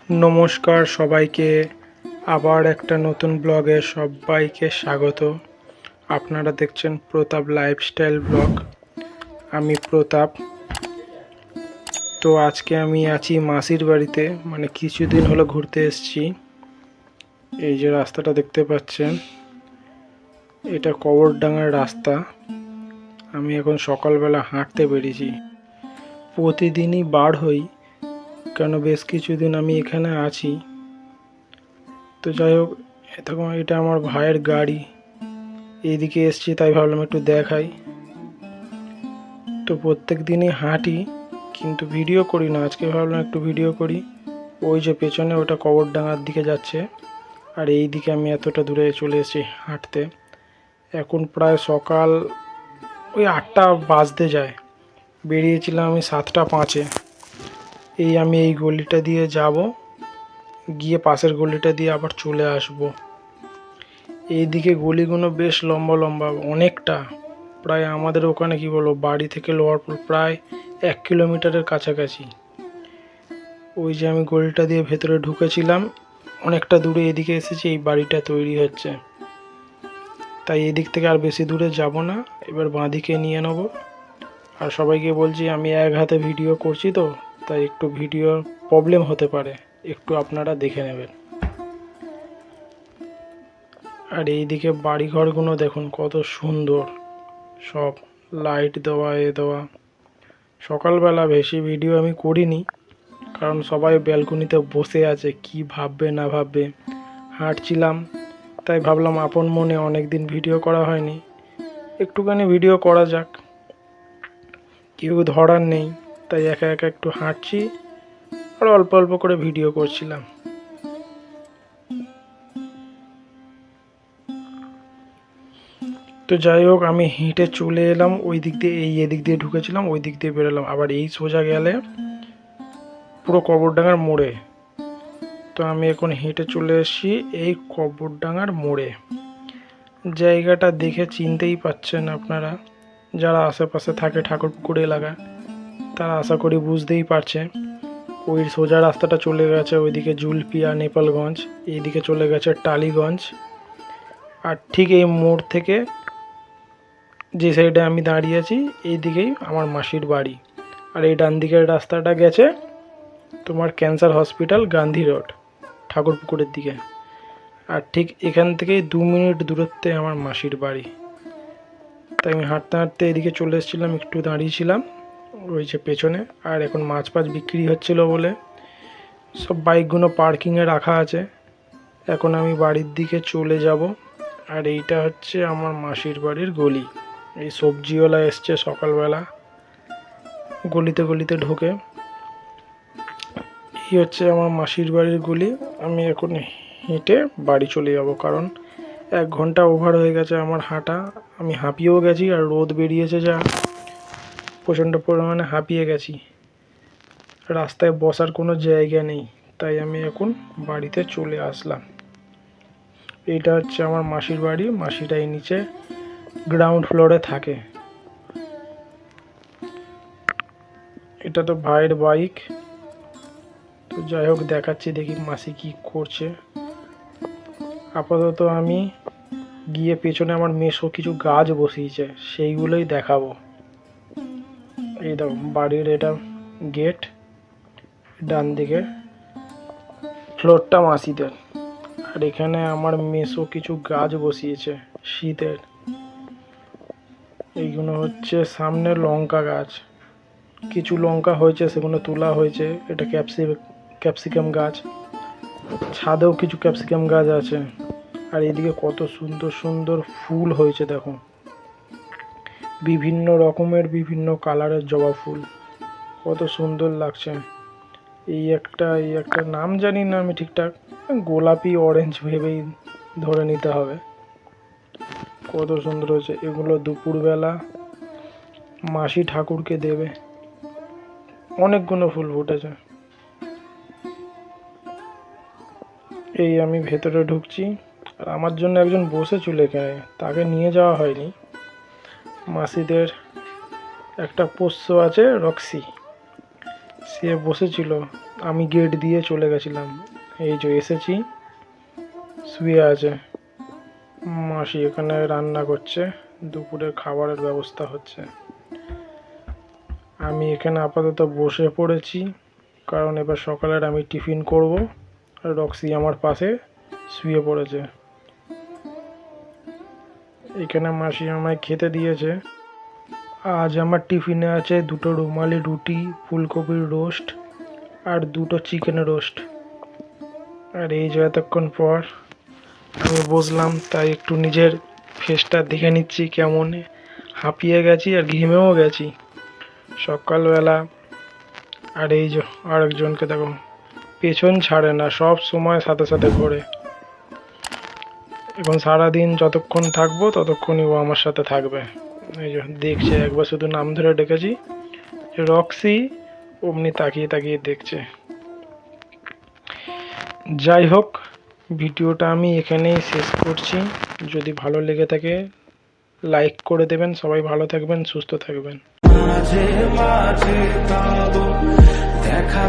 নমস্কার সবাইকে, আবার একটা নতুন ব্লগে সবাইকে স্বাগত। আপনারা দেখছেন প্রতাপ লাইফস্টাইল ব্লগ। আমি প্রতাপ। তো আজকে আমি আছি মাসির বাড়িতে, মানে কিছুদিন হলো ঘুরতে এসেছি। এই যে রাস্তাটা দেখতে পাচ্ছেন, এটা কবরডাঙ্গার রাস্তা। আমি এখন সকালবেলা হাঁটতে বেরিয়েছি। প্রতিদিনই বার হই, কেন বেশ কিছুদিন আমি এখানে আছি। তো যাই হোক, এটা আমার ভাইয়ের গাড়ি। এইদিকে এসছি তাই ভাবলাম একটু দেখাই। তো প্রত্যেক দিনই হাঁটি, কিন্তু ভিডিও করি না। আজকে ভাবলাম একটু ভিডিও করি। ওই যে পেছনে ওটা কবরডাঙ্গার দিকে যাচ্ছে, আর এই দিকে আমি এতটা দূরে চলে এসেছি হাঁটতে। এখন প্রায় সকাল ওই 8টা বাজতে যায়। বেরিয়েছিলাম আমি 7টা 5-এ। আমি এই গলিটা দিয়ে যাব, গিয়ে পাশের গলিটা দিয়ে আবার চলে আসব। এইদিকে গলিগুলো বেশ লম্বা লম্বা, অনেকটা। প্রায় আমাদের ওখানে কি বলবো, বাড়ি থেকে লোহারপুর প্রায় 1 কিলোমিটারের কাছাকাছি। ওই যে আমি গলিটা দিয়ে ভেতরে ঢুকেছিলাম, অনেকটা দূরে এদিকে এসেছি। এই বাড়িটা তৈরি হচ্ছে, তাই এদিক থেকে আর বেশি দূরে যাব না, এবার বাঁদিকে নিয়ে নেব। আর সবাইকে বলছি আমি এক হাতে ভিডিও করছি, তো তাই একটু ভিডিও প্রবলেম হতে পারে, একটু আপনারা দেখে নেবেন। আর এইদিকে বাড়িঘরগুলো দেখুন কত সুন্দর, সব লাইট দেওয়া দেওয়া। সকালবেলা বেশি ভিডিও আমি করিনি, কারণ সবাই ব্যালকনিতে বসে আছে, কি ভাববে না ভাববে। হাঁটছিলাম, তাই ভাবলাম আপন মনে অনেক দিন ভিডিও করা হয়নি, একটুখানি ভিডিও করা যাক। কেউ ধরার নেই, তাই একা একা একটু হাঁটছি আর অল্প অল্প করে ভিডিও করছিলাম। তো যাই হোক, আমি হেঁটে চলে এলাম ওই দিক দিয়ে। এদিক দিয়ে ঢুকেছিলাম, ওই দিক দিয়ে বেরোলাম, আবার এই সোজা গেলে পুরো কবরডাঙ্গার মোড়ে। তো আমি এখন হেঁটে চলে এসেছি এই কবরডাঙ্গার মোড়ে। জায়গাটা দেখে চিনতেই পাচ্ছেন আপনারা, যারা আশেপাশে থাকে ঠাকুরপুকুর এলাকা, তারা আশা করি বুঝতেই পারছে। ওই সোজা রাস্তাটা চলে গেছে ওইদিকে জুলপিয়া নেপালগঞ্জ, এইদিকে চলে গেছে টালিগঞ্জ। আর ঠিক এই মোড় থেকে যে সাইডে আমি দাঁড়িয়ে আছি, এই দিকেই আমার মাসির বাড়ি। আর এই ডান দিকের রাস্তাটা গেছে তোমার ক্যান্সার হসপিটাল, গান্ধী রোড, ঠাকুরপুকুরের দিকে। আর ঠিক এখান থেকেই 2 মিনিট দূরত্বে আমার মাসির বাড়ি। তাই আমি হাঁটতে হাঁটতে এদিকে চলে এসেছিলাম, একটু দাঁড়িয়েছিলাম ওই যে পেছনে। আর এখন মাছ ফাছ বিক্রি হচ্ছিল বলে সব বাইকগুলো পার্কিংয়ে রাখা আছে। এখন আমি বাড়ির দিকে চলে যাব। আর এইটা হচ্ছে আমার মাসির বাড়ির গলি। এই সবজিওয়ালা এসছে সকালবেলা, গলিতে গলিতে ঢোকে। এই হচ্ছে আমার মাসির বাড়ির গলি। আমি এখন হেঁটে বাড়ি চলে যাব, কারণ 1 ঘন্টা ওভার হয়ে গেছে আমার হাঁটা। আমি হাঁপিয়েও গেছি, আর রোদ বেরিয়েছে যা, প্রচণ্ড পরিমাণে হাঁপিয়ে গেছি। রাস্তায় বসার কোনো জায়গা নেই, তাই আমি এখন বাড়িতে চলে আসলাম। এইটা হচ্ছে আমার মাসির বাড়ি। মাসিটা এই নিচে গ্রাউন্ড ফ্লোরে থাকে। এটা তো ভাইয়ের বাইক। তো যাই হোক, দেখাচ্ছি, দেখি মাসি কি করছে। আপাতত আমি গিয়ে পেছনে আমার মেসো কিছু গাছ বসিয়েছে, সেইগুলোই দেখাবো। এই দেখো বাড়ির এটা গেট, ডান দিকে ফ্লোরটা মাসিদের। আর এখানে আমার মেসো কিছু গাছ বসিয়েছে শীতের। এইগুলো হচ্ছে সামনে লঙ্কা গাছ, কিছু লঙ্কা হয়েছে, সেগুলো তোলা হয়েছে। এটা ক্যাপসিকাম গাছ। ছাদেও কিছু ক্যাপসিকাম গাছ আছে। আর এদিকে কত সুন্দর সুন্দর ফুল হয়েছে দেখো, বিভিন্ন রকমের বিভিন্ন কালারের জবা ফুল, কত সুন্দর লাগছে। এই একটা নাম জানি না আমি ঠিকঠাক, গোলাপি অরেঞ্জ ভেবেই ধরে নিতে হবে। কত সুন্দর হয়েছে এগুলো। দুপুরবেলা মাসি ঠাকুরকে দেবে। অনেকগুলো ফুল ফুটেছে। এই আমি ভেতরে ঢুকছি, আর আমার জন্য একজন বসেছিল এখানে, তাকে নিয়ে যাওয়া হয়নি। মাসিদের একটা পোষ্য আছে রক্সি, সে বসেছিল। আমি গেট দিয়ে চলে গেছিলাম। এই যে এসেছি, শুয়ে আছে মাসি, এখানে রান্না করছে, দুপুরের খাবারের ব্যবস্থা হচ্ছে। আমি এখানে আপাতত বসে পড়েছি, কারণ এবার সকালের আমি টিফিন করব। আর রক্সি আমার পাশে শুয়ে পড়েছে। এখানে মাসি আমায় খেতে দিয়েছে। আজ আমার টিফিনে আছে 2টো রুমালি রুটি, ফুলকপির রোস্ট আর 2টো চিকেন রোস্ট। আর এই যে এতক্ষণ পর আমি বসলাম, তাই একটু নিজের ফেসটা দেখে নিচ্ছি কেমন। হাঁপিয়ে গেছি আর ঘেমেও গেছি সকালবেলা। আর এই যে আরেকজনকে দেখো, পেছন ছাড়ে না, সব সময় সাথে সাথে ঘোরে। এখন সারাদিন যতক্ষণ থাকবো ততক্ষণই ও আমার সাথে থাকবে। এই যে দেখছে, একবার শুধু নাম ধরে ডেকেছি রক্সি, অমনি তাকিয়ে তাকিয়ে দেখছে। যাই হোক, ভিডিওটা আমি এখানেই শেষ করছি। যদি ভালো লেগে থাকে লাইক করে দেবেন। সবাই ভালো থাকবেন, সুস্থ থাকবেন। মাঝে মাঝে পাবো দেখা